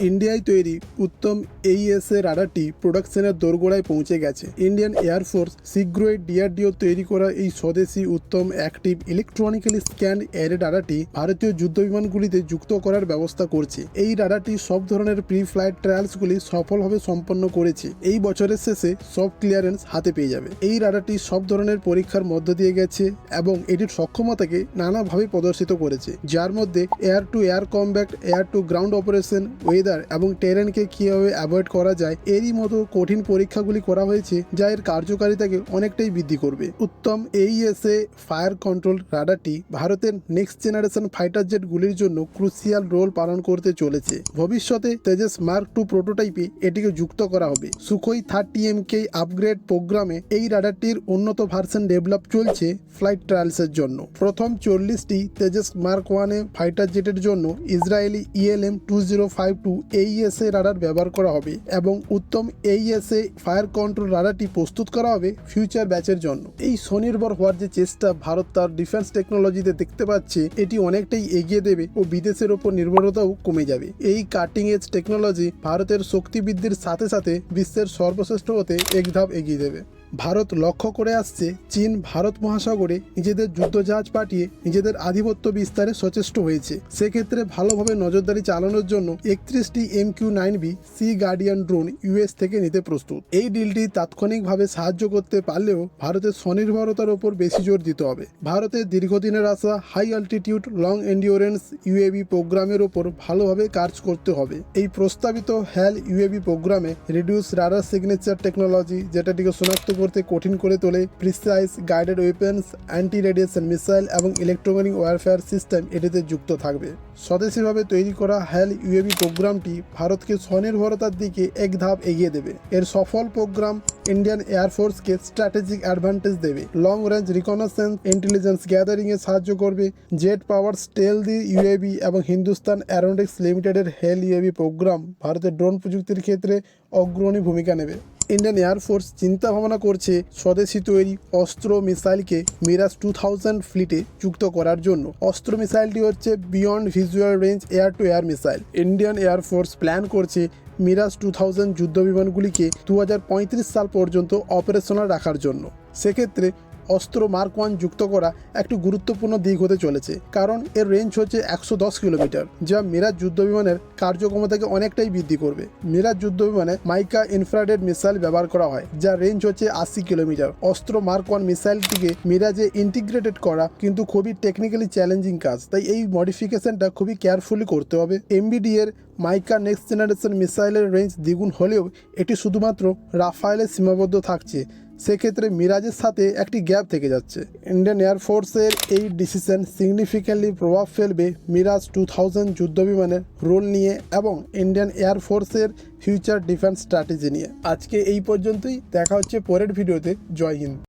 ইন্ডিয়ায় তৈরি উত্তম এইএসএ রাডারটি প্রোডাকশনের দোরগোড়ায় পৌঁছে গেছে। ইন্ডিয়ান এয়ারফোর্স শীঘ্রই ডিআরডিও তৈরি করা এই স্বদেশি উত্তম অ্যাক্টিভ ইলেকট্রনিক্যালি স্ক্যান্ড এয়ার রাডারটি ভারতীয় যুদ্ধবিমানগুলিতে যুক্ত করার ব্যবস্থা করছে। এই রাডারটি সব ধরনের প্রি ফ্লাইট ট্রায়ালসগুলি সফলভাবে সম্পন্ন করেছে। এই বছরের শেষে সব ক্লিয়ারেন্স হাতে পেয়ে যাবে। এই রাডারটি সব ধরনের পরীক্ষার মধ্য দিয়ে গেছে এবং এটির সক্ষমতাকে নানাভাবে প্রদর্শিত করেছে, যার মধ্যে air to air combat, air to ground operation, weather এবং টেরেনকে কীভাবে অ্যাভয়েড করা যায় এরই মতো কঠিন পরীক্ষাগুলি করা হয়েছে, যা এর কার্যকারিতাকে অনেকটাই বৃদ্ধি করবে। উত্তম এইএসএ ফায়ার কন্ট্রোল রাডারটি ভারতের নেক্সট জেনারেশন ফাইটার জেটগুলির জন্য ক্রুশিয়াল রোল পালন করতে চলেছে। ভবিষ্যতে তেজস মার্ক 2 প্রোটোটাইপে এটিকে যুক্ত করা হবে। সুখোই 30MK আপগ্রেড প্রোগ্রামে এই রাডারটির উন্নত ভার্সন ডেভেলপ চলছে ফ্লাইট ট্রায়ালসের জন্য। প্রথম 40টি তেজস মার্ক 1 ফাইটার জেটের জন্য ইসরায়েলি ELM 2052 এইএসএ রাডার ব্যবহার করা হবে এবং উত্তম এইএসএ ফায়ার কন্ট্রোল রাডারটি প্রস্তুত করা হবে ফিউচার ব্যাচের জন্য। এই স্বনির্ভর হওয়ার যে চেষ্টা ভারত তার ডিফেন্স টেকনোলজিতে দেখতে পাচ্ছে, এটি অনেকটাই এগিয়ে দেবে ও বিদেশের ওপর নির্ভরতাও কমে যাবে। এই কাটিং এজ টেকনোলজি ভারতের শক্তি বৃদ্ধির সাথে সাথে বিশ্বের সর্বশ্রেষ্ঠ হতে এক ধাপ এগিয়ে দেবে। ভারত লক্ষ্য করে আসছে চীন ভারত মহাসাগরে নিজেদের যুদ্ধজাহাজ পাঠিয়ে নিজেদের আধিপত্য বিস্তারে সচেষ্ট হয়েছে। সেক্ষেত্রে ভালোভাবে নজরদারি চালানোর জন্য 31টি MQ-9B Sea Guardian drone US থেকে নিতে প্রস্তুত। এই ডিলটি তাৎক্ষণিকভাবে সাহায্য করতে পারলেও ভারতের স্বনির্ভরতার ওপর বেশি জোর দিতে হবে। ভারতের দীর্ঘদিনের আশা high altitude long endurance UAV প্রোগ্রামের ওপর ভালোভাবে কাজ করতে হবে। এই প্রস্তাবিত HAL UAV প্রোগ্রামে রিডিউস রাডার সিগনেচার টেকনোলজি, যেটাটিকে শনাক্ত করতে কঠিন করে তোলে, precise guided weapons, anti radiation missile এবং ইলেকট্রোম্যাগনেটিক ওয়ারফেয়ার সিস্টেম এটিতে যুক্ত থাকবে। স্বদেশীভাবে তৈরি করা HAL UAV প্রোগ্রামটি ভারতকে স্বনির্ভরতার দিকে এক ধাপ এগিয়ে দেবে। এর সফল প্রোগ্রাম ইন্ডিয়ান এয়ারফোর্সকে স্ট্র্যাটেজিক অ্যাডভান্টেজ দেবে, লং রেঞ্জ রিকনেসেন্স ইন্টেলিজেন্স গ্যাদারিংয়ে সাহায্য করবে। জেট পাওয়ার স্টেলদি UAV এবং হিন্দুস্তান অ্যারোনটিক্স লিমিটেডের HAL UAV প্রোগ্রাম ভারতের ড্রোন প্রযুক্তির ক্ষেত্রে অগ্রণী ভূমিকা নেবে। ইন্ডিয়ান এয়ারফোর্স চিন্তা ভাবনা করছে স্বদেশি তৈরি অস্ত্র মিসাইলকে মিরাজ 2000 ফ্লিটে যুক্ত করার জন্য। অস্ত্র মিসাইলটি হচ্ছে beyond visual range air to air missile. Indian air force plan করছে মিরাজ 2000 যুদ্ধবিমানগুলিকে 2035 সাল পর্যন্ত অপারেশনাল রাখার জন্য। সেক্ষেত্রে অস্ত্র মার্ক 1 যুক্ত করা একটি গুরুত্বপূর্ণ দিক হতে চলেছে, কারণ এর রেঞ্জ হচ্ছে 110 কিলোমিটার, যা মিরাজ যুদ্ধবিমানের কার্যক্ষমতাকে অনেকটাই বৃদ্ধি করবে। মিরাজ যুদ্ধবিমানে মাইকা ইনফ্রারেড মিসাইল ব্যবহার করা হয়, যার রেঞ্জ হচ্ছে 80 কিলোমিটার। অস্ত্র মার্ক 1 মিসাইলটিকে মিরাজে ইন্টিগ্রেটেড করা কিন্তু খুবই টেকনিক্যালি চ্যালেঞ্জিং কাজ, তাই এই মডিফিকেশনটা খুবই কেয়ারফুলি করতে হবে। MBD এর মাইকা নেক্সট জেনারেশন মিসাইলের রেঞ্জ দ্বিগুণ হলেও এটি শুধুমাত্র রাফায়েলে সীমাবদ্ধ থাকছে। সেক্ষেত্রে মিরাজের সাথে একটি গ্যাপ থেকে যাচ্ছে। ইন্ডিয়ান এয়ারফোর্সের এই ডিসিশন সিগনিফিক্যান্টলি প্রভাব ফেলবে মিরাজ 2000 যুদ্ধবিমানের রোল নিয়ে এবং ইন্ডিয়ান এয়ারফোর্সের ফিউচার ডিফেন্স স্ট্র্যাটেজি নিয়ে। আজকে এই পর্যন্তই, দেখা হচ্ছে পরের ভিডিওতে। জয় হিন্দ।